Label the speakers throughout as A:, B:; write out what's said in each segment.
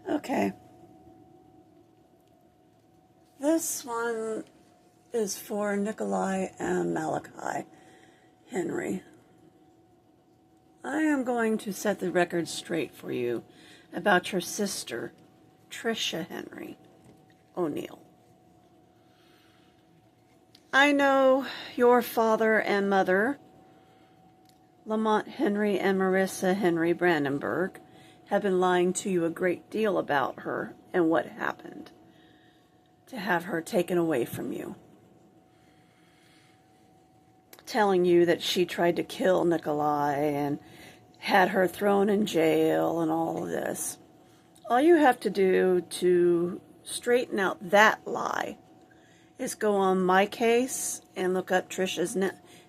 A: Okay. This one is for Nicolai and Malachi Henry. I am going to set the record straight for you about your sister, Tricia Henry O'Neill. I know your father and mother, Lamont Henry and Marissa Henry Brandenburg, have been lying to you a great deal about her and what happened to have her taken away from you. Telling you that she tried to kill Nicolai and had her thrown in jail and all of this. All you have to do to straighten out that lie is go on my case and look up Tricia's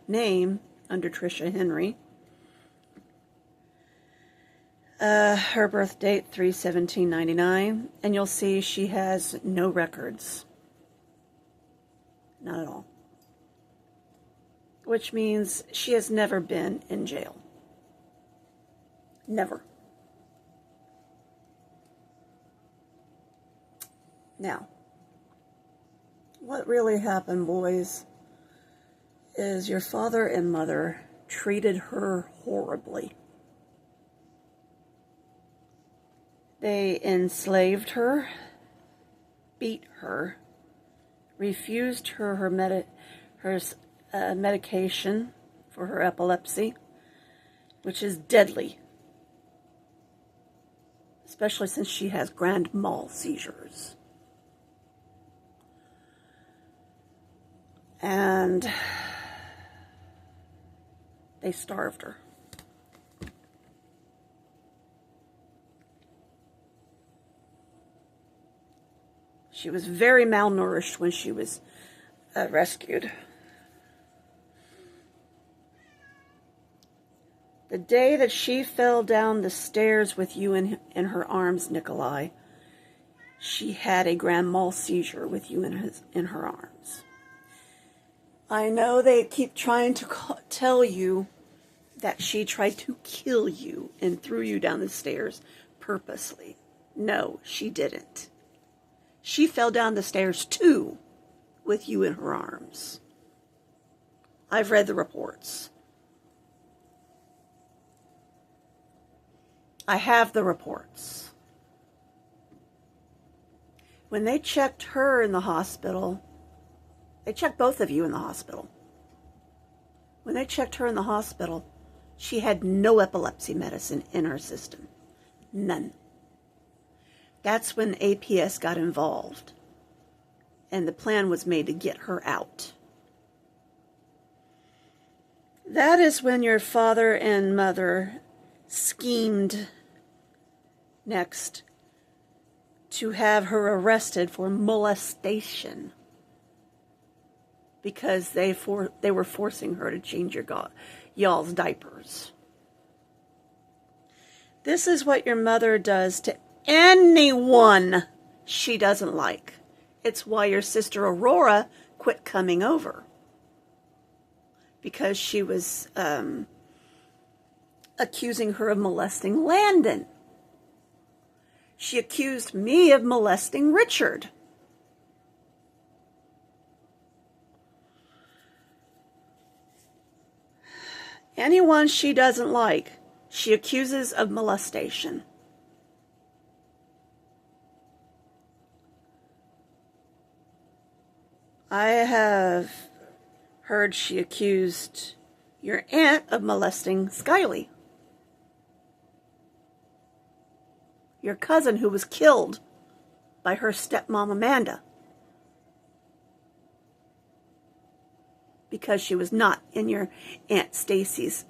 A: name under Tricia Henry. Her birth date, 3/17/99, and you'll see she has no records. Not at all. Which means she has never been in jail. Never. Now, what really happened, boys, is your father and mother treated her horribly. They enslaved her, beat her, refused her medication for her epilepsy, which is deadly, especially since she has grand mal seizures. And they starved her. She was very malnourished when she was rescued. The day that she fell down the stairs with you in her arms, Nicolai, she had a grand mal seizure with you in her arms. I know they keep trying to tell you that she tried to kill you and threw you down the stairs purposely. No, she didn't. She fell down the stairs too with you in her arms. I've read the reports. I have the reports. When they checked her in the hospital, they checked both of you in the hospital. When they checked her in the hospital, she had no epilepsy medicine in her system. None. That's when APS got involved, and the plan was made to get her out. That is when your father and mother schemed next to have her arrested for molestation because they were forcing her to change y'all's diapers. This is what your mother does to anyone she doesn't like. It's why your sister Aurora quit coming over, because she was accusing her of molesting Landon. She accused me of molesting Richard. Anyone she doesn't like, she accuses of molestation. I have heard she accused your aunt of molesting Skylie, your cousin who was killed by her stepmom Amanda because she was not in your Aunt Stacy's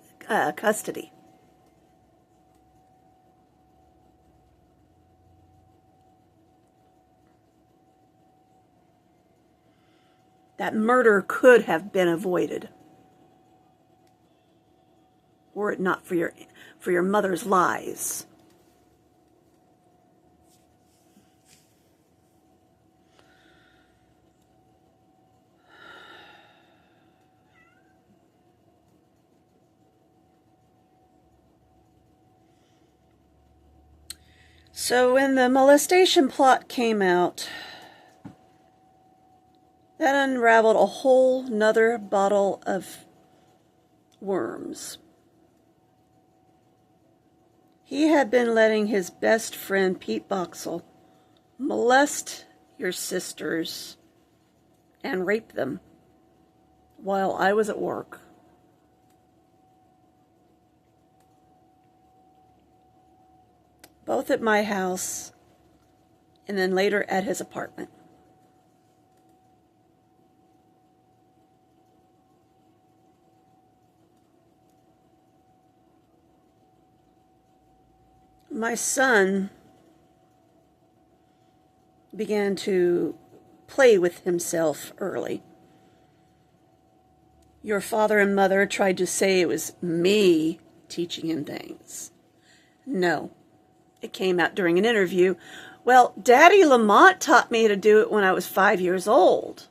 A: custody. That murder could have been avoided were it not for your mother's lies. So when the molestation plot came out, that unraveled a whole nother bottle of worms. He had been letting his best friend, Pete Boxall, molest your sisters and rape them while I was at work. Both at my house and then later at his apartment. My son began to play with himself early. Your father and mother tried to say it was me teaching him things. No, it came out during an interview. Well, Daddy Lamont taught me to do it when I was 5 years old.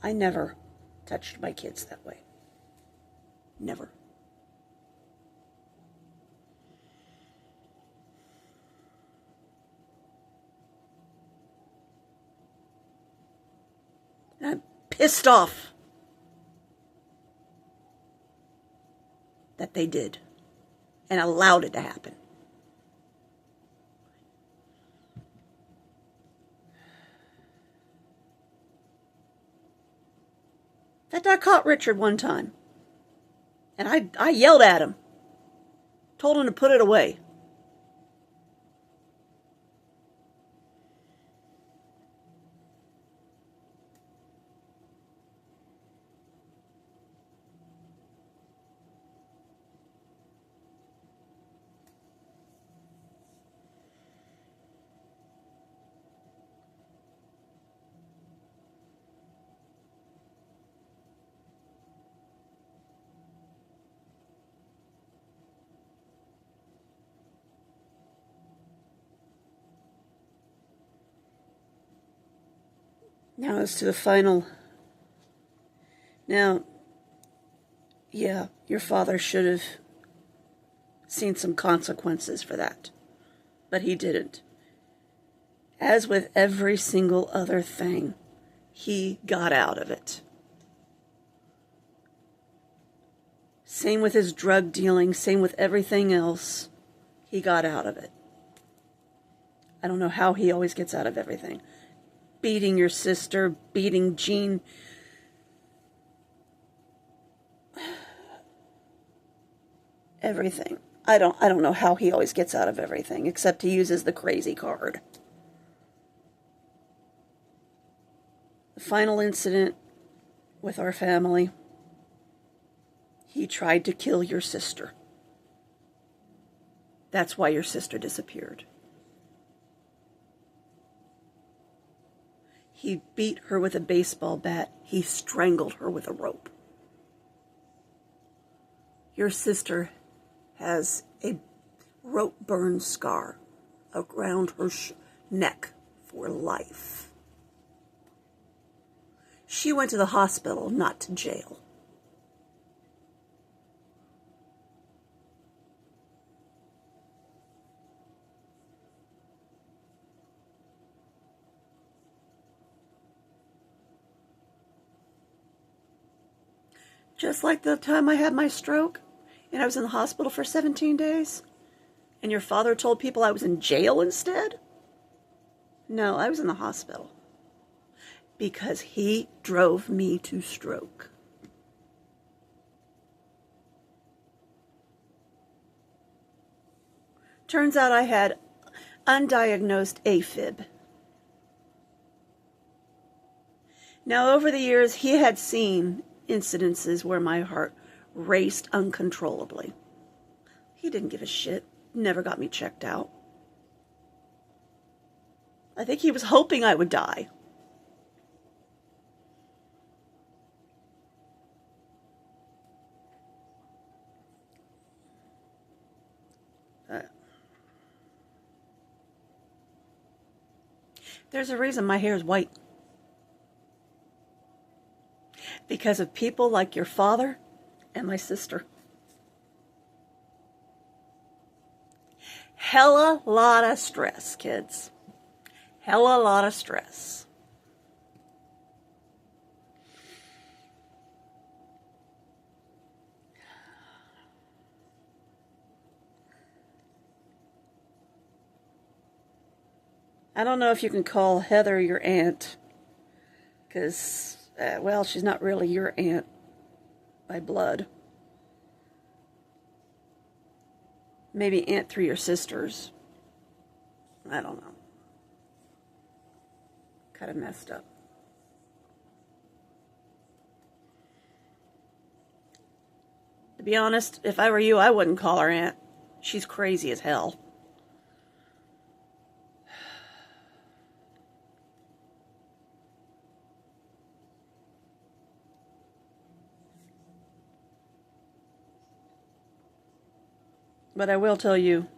A: I never touched my kids that way. Never. And I'm pissed off that they did and allowed it to happen. In fact, I caught Richard one time, and I yelled at him, told him to put it away. Now as to the final. Now, yeah, your father should have seen some consequences for that, but he didn't. As with every single other thing, he got out of it. Same with his drug dealing, same with everything else. He got out of it. I don't know how he always gets out of everything. Beating your sister, beating Jean. Everything. I don't know how he always gets out of everything, except he uses the crazy card. The final incident with our family, he tried to kill your sister. That's why your sister disappeared. He beat her with a baseball bat. He strangled her with a rope. Your sister has a rope burn scar around her neck for life. She went to the hospital, not to jail. Just like the time I had my stroke and I was in the hospital for 17 days and your father told people I was in jail instead? No, I was in the hospital because he drove me to stroke. Turns out I had undiagnosed AFib. Now, over the years, he had seen incidences where my heart raced uncontrollably. He didn't give a shit, never got me checked out. I think he was hoping I would die. There's a reason my hair is white. Because of people like your father and my sister. Hella lot of stress, kids. Hella lot of stress. I don't know if you can call Heather your aunt, because, well, she's not really your aunt by blood. Maybe aunt through your sisters. I don't know. Kind of messed up. To be honest, if I were you, I wouldn't call her aunt. She's crazy as hell. But I will tell you,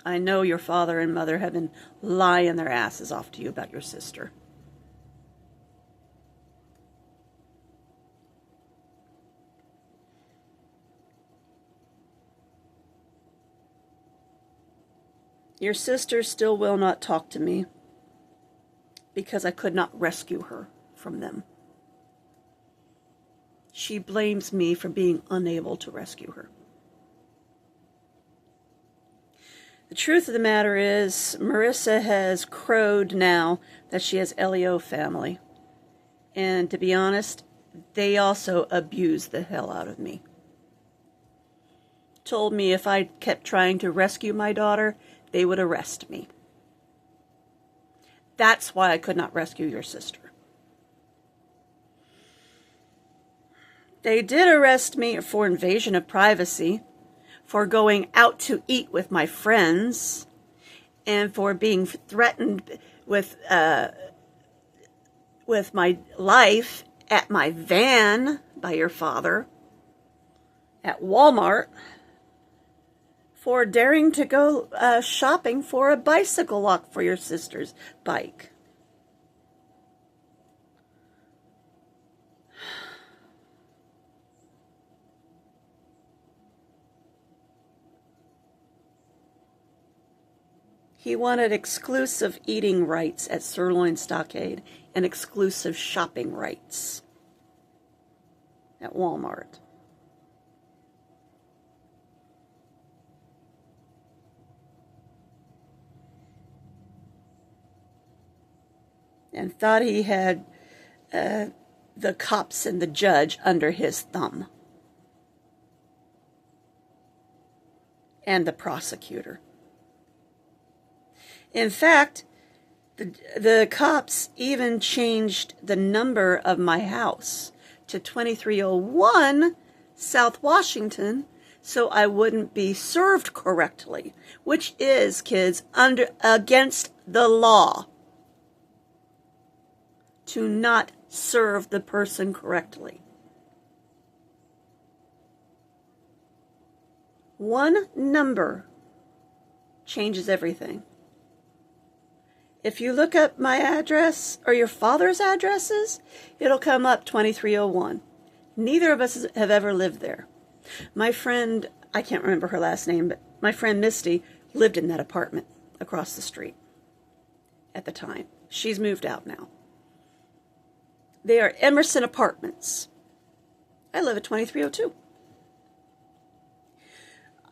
A: I know your father and mother have been lying their asses off to you about your sister. Your sister still will not talk to me because I could not rescue her from them. She blames me for being unable to rescue her. The truth of the matter is, Marissa has crowed now that she has LEO family. And to be honest, they also abused the hell out of me. Told me if I kept trying to rescue my daughter, they would arrest me. That's why I could not rescue your sister. They did arrest me for invasion of privacy, for going out to eat with my friends, and for being threatened with my life at my van by your father, at Walmart, for daring to go shopping for a bicycle lock for your sister's bike. He wanted exclusive eating rights at Sirloin Stockade and exclusive shopping rights at Walmart. And thought he had the cops and the judge under his thumb. And the prosecutor. In fact, the cops even changed the number of my house to 2301 South Washington so I wouldn't be served correctly, which is, kids, against the law to not serve the person correctly. One number changes everything. If you look up my address or your father's addresses, it'll come up 2301. Neither of us have ever lived there. My friend, I can't remember her last name, but my friend Misty lived in that apartment across the street at the time. She's moved out now. They are Emerson Apartments. I live at 2302.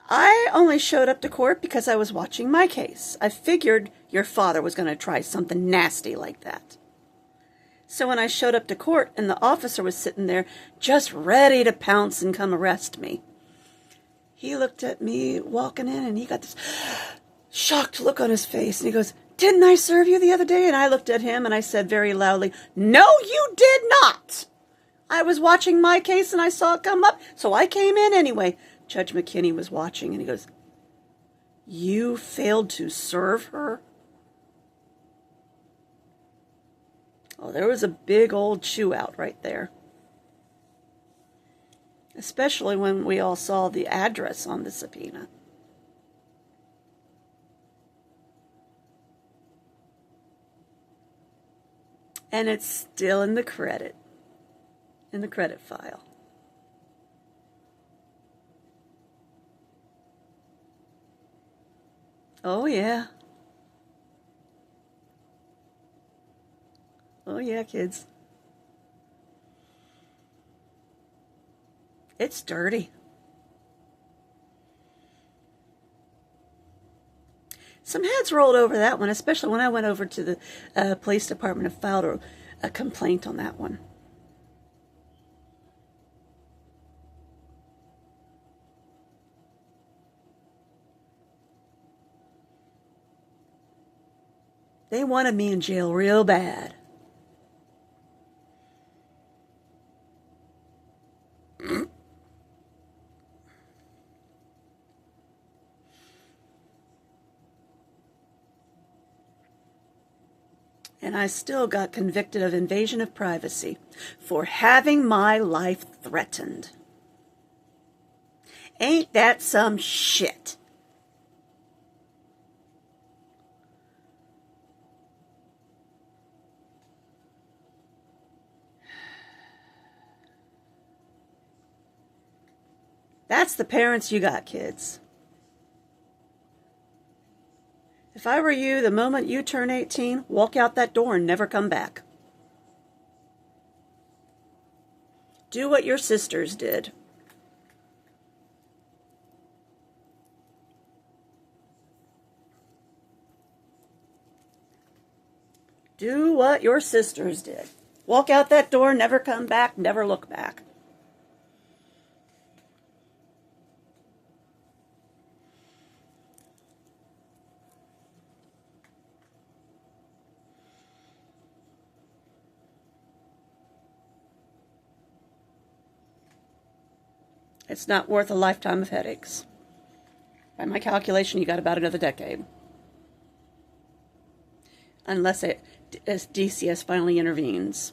A: I only showed up to court because I was watching my case. I figured your father was going to try something nasty like that. So when I showed up to court and the officer was sitting there just ready to pounce and come arrest me, he looked at me walking in and he got this shocked look on his face and he goes, "Didn't I serve you the other day?" And I looked at him and I said very loudly, "No, you did not. I was watching my case and I saw it come up, so I came in anyway." Judge McKinney was watching and he goes, "You failed to serve her?" Oh, there was a big old chew out right there. Especially when we all saw the address on the subpoena. And it's still in the credit file. Oh yeah. Oh yeah, kids. It's dirty. Some heads rolled over that one, especially when I went over to the police department and filed a complaint on that one. They wanted me in jail real bad. And I still got convicted of invasion of privacy for having my life threatened. Ain't that some shit? That's the parents you got, kids. If I were you, the moment you turn 18, walk out that door and never come back. Do what your sisters did. Do what your sisters did. Walk out that door, never come back, never look back. It's not worth a lifetime of headaches. By my calculation, you got about another decade. Unless DCS finally intervenes.